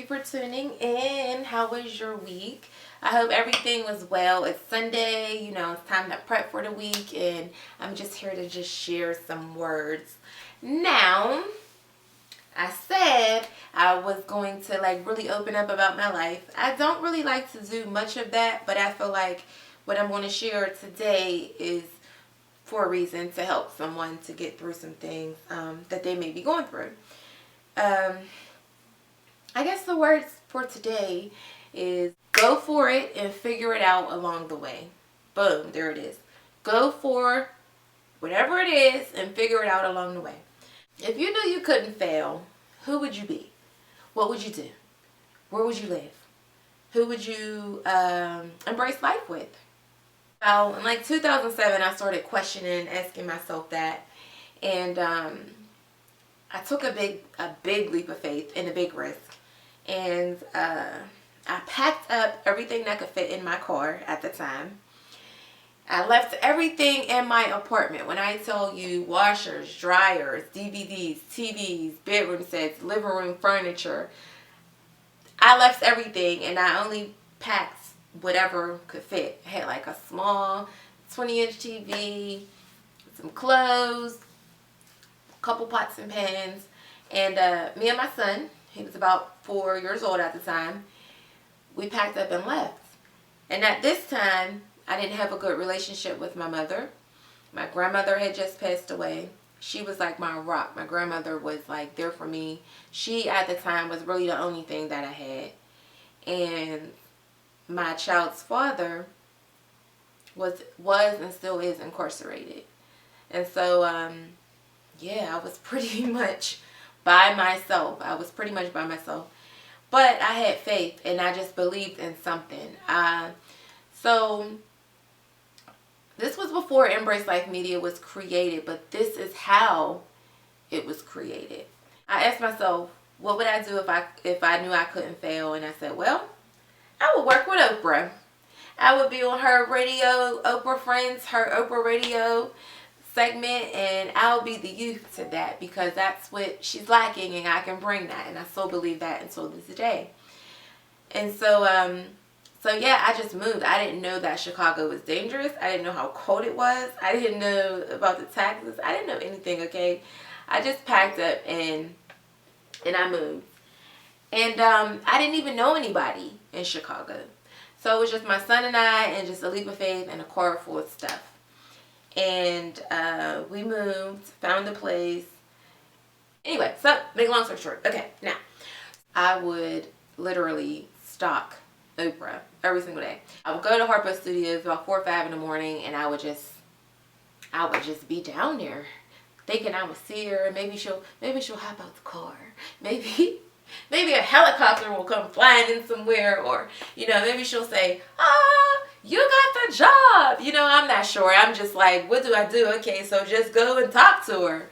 for tuning in. How was your week? I hope everything was well. It's Sunday, it's time to prep for the week, and I'm just here to just share some words. Now, I said I was going to really open up about my life. I don't really like to do much of that, but I feel like what I'm going to share today is for a reason, to help someone to get through some things that they may be going through. I guess the words for today is go for it and figure it out along the way. Boom, there it is. Go for whatever it is and figure it out along the way. If you knew you couldn't fail, who would you be? What would you do? Where would you live? Who would you embrace life with? Well, in 2007, I started questioning, asking myself that. And I took a big leap of faith and a big risk. And I packed up everything that could fit in my car at the time. I left everything in my apartment. When I tell you washers, dryers, DVDs, TVs, bedroom sets, living room furniture, I left everything and I only packed whatever could fit. I had a small 20-inch TV, some clothes, a couple pots and pans, and me and my son, he was about 4 years old at the time, we packed up and left. And at this time, I didn't have a good relationship with my mother. My grandmother had just passed away. She was like my rock. My grandmother was there for me. She, at the time, was really the only thing that I had. And my child's father was and still is incarcerated. And so, I was pretty much by myself. But I had faith and I just believed in something. So this was before Embrace Life Media was created, but this is how it was created. I asked myself, what would I do if I knew I couldn't fail? And I said, well, I would work with Oprah. I would be on her radio, Oprah Friends, her Oprah radio segment, and I'll be the youth to that because that's what she's lacking and I can bring that, and I still believe that until this day. And so I just moved. I didn't know that Chicago was dangerous. I didn't know how cold it was. I didn't know about the taxes. I didn't know anything, okay? I just packed up and I moved. And I didn't even know anybody in Chicago. So it was just my son and I and just a leap of faith and a car full of stuff. And we moved, found a place. Anyway, so make a long story short. Okay, now, I would literally stalk Oprah every single day. I would go to Harpo Studios about 4 or 5 in the morning, and I would just be down there thinking I would see her. Maybe she'll hop out the car. Maybe a helicopter will come flying in somewhere, or maybe she'll say, you got the job. I'm not sure. I'm just like, what do I do? Okay, so just go and talk to her.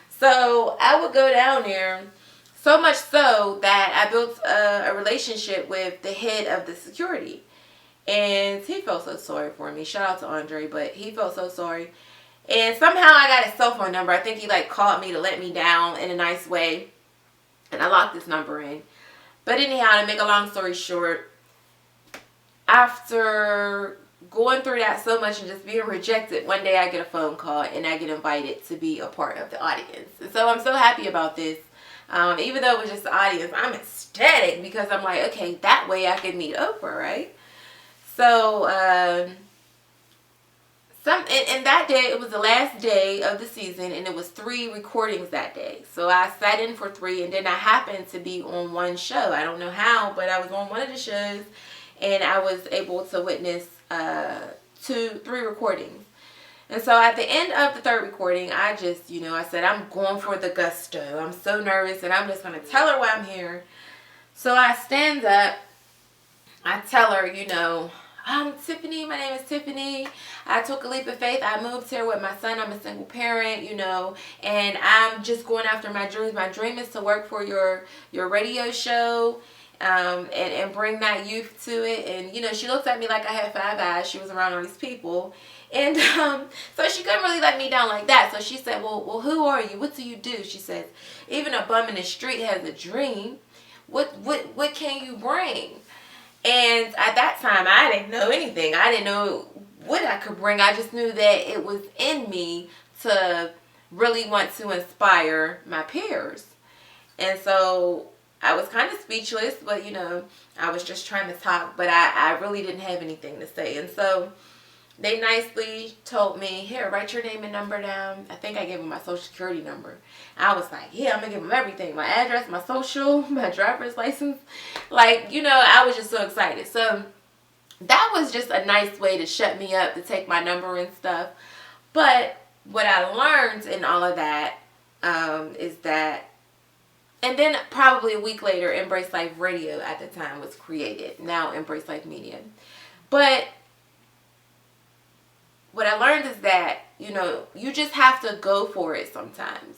So I would go down there, so much so that I built a relationship with the head of the security. And he felt so sorry for me. Shout out to Andre, but he felt so sorry. And somehow I got his cell phone number. I think he called me to let me down in a nice way. And I locked this number in. But anyhow, to make a long story short, after going through that so much and just being rejected, one day I get a phone call and I get invited to be a part of the audience. And so I'm so happy about this. Even though it was just the audience, I'm ecstatic because I'm like, okay, that way I can meet Oprah, right? So, and that day, it was the last day of the season, and it was 3 recordings that day. So I sat in for 3, and then I happened to be on one show. I don't know how, but I was on one of the shows, and I was able to witness 3 recordings. And so at the end of the 3rd recording, I just, I said, I'm going for the gusto. I'm so nervous, and I'm just going to tell her why I'm here. So I stand up. I tell her, I'm Tiffany. My name is Tiffany. I took a leap of faith. I moved here with my son. I'm a single parent, and I'm just going after my dreams. My dream is to work for your radio show and bring that youth to it. And, she looked at me like I had 5 eyes. She was around all these people. And so she couldn't really let me down like that. So she said, well, who are you? What do you do? She said, even a bum in the street has a dream. What can you bring? And at that time, I didn't know anything. I didn't know what I could bring. I just knew that it was in me to really want to inspire my peers. And so I was kind of speechless, but I was just trying to talk, but I really didn't have anything to say. And so they nicely told me, here, write your name and number down. I think I gave them my social security number. I was like, yeah, I'm going to give them everything. My address, my social, my driver's license. Like, I was just so excited. So that was just a nice way to shut me up, to take my number and stuff. But what I learned in all of that is that, and then probably a week later, Embrace Life Radio at the time was created. Now Embrace Life Media. But what I learned is that, you just have to go for it sometimes.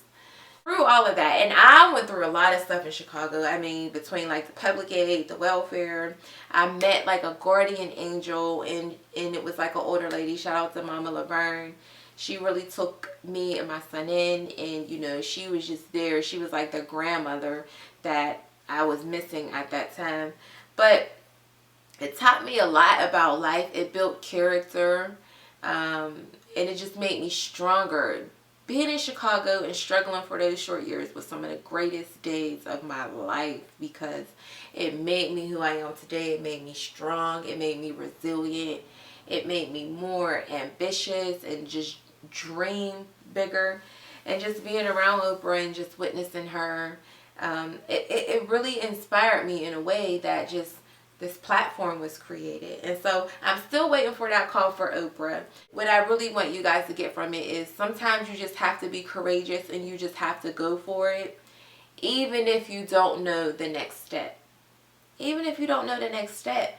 Through all of that, and I went through a lot of stuff in Chicago. I mean, between like the public aid, the welfare, I met like a guardian angel, and it was like an older lady. Shout out to Mama Laverne. She really took me and my son in, and she was just there. She was like the grandmother that I was missing at that time. But it taught me a lot about life. It built character, and it just made me stronger. Being in Chicago and struggling for those short years was some of the greatest days of my life, because it made me who I am today. It made me strong. It made me resilient. It made me more ambitious and just dream bigger. And just being around Oprah and just witnessing her, it really inspired me in a way that just this platform was created. And so I'm still waiting for that call for Oprah. What I really want you guys to get from it is sometimes you just have to be courageous, and you just have to go for it, even if you don't know the next step. Even if you don't know the next step.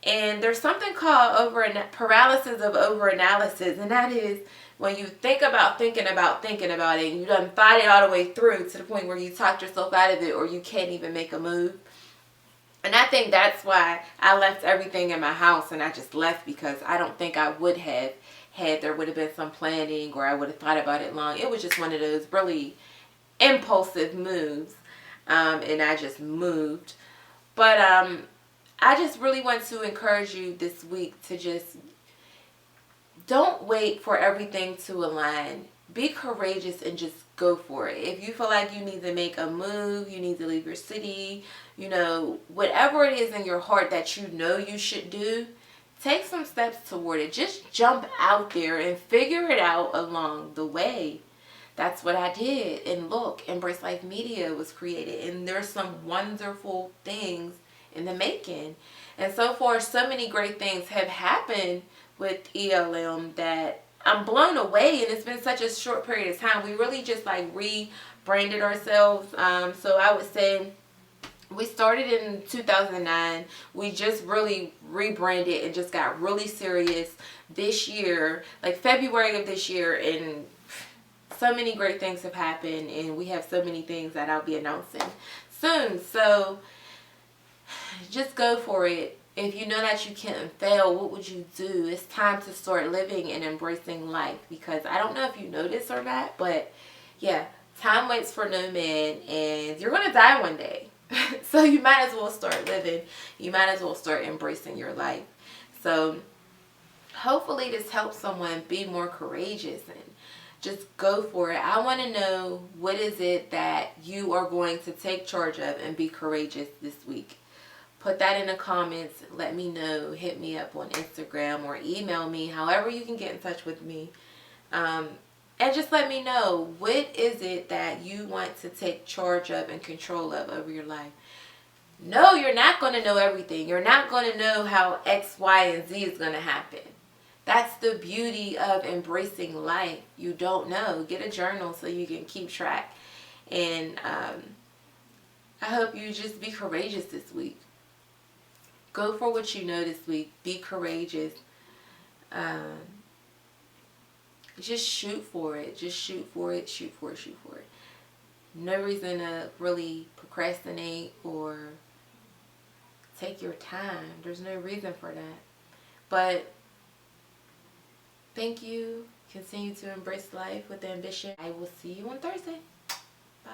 And there's something called paralysis of overanalysis, and that is when you think about thinking about it, and you done thought it all the way through to the point where you talked yourself out of it, or you can't even make a move. And I think that's why I left everything in my house, and I just left, because I don't think I would have had there would have been some planning, or I would have thought about it long. It was just one of those really impulsive moves, and I just moved. But I just really want to encourage you this week to just don't wait for everything to align. Be courageous and just go for it. If you feel like you need to make a move, you need to leave your city, whatever it is in your heart that you should do, take some steps toward it. Just jump out there and figure it out along the way. That's what I did. And look, Embrace Life Media was created, and there's some wonderful things in the making. And so far, so many great things have happened with ELM that I'm blown away, and it's been such a short period of time. We really just like rebranded ourselves. So I would say we started in 2009. We just really rebranded and just got really serious this year, like February of this year, and so many great things have happened, and we have so many things that I'll be announcing soon. So just go for it. If you know that you can't fail, what would you do? It's time to start living and embracing life, because I don't know if you know this or not, but yeah, time waits for no man, and you're going to die one day. So you might as well start living. You might as well start embracing your life. So hopefully this helps someone be more courageous and just go for it. I want to know, what is it that you are going to take charge of and be courageous this week? Put that in the comments. Let me know. Hit me up on Instagram or email me, however you can get in touch with me. And just let me know, what is it that you want to take charge of and control of over your life? No, you're not going to know everything. You're not going to know how X, Y, and Z is going to happen. That's the beauty of embracing life. You don't know. Get a journal so you can keep track. And I hope you just be courageous this week. Go for what you know this week. Be courageous. Just shoot for it. Just shoot for it. Shoot for it. Shoot for it. No reason to really procrastinate or take your time. There's no reason for that. But thank you. Continue to embrace life with ambition. I will see you on Thursday. Bye.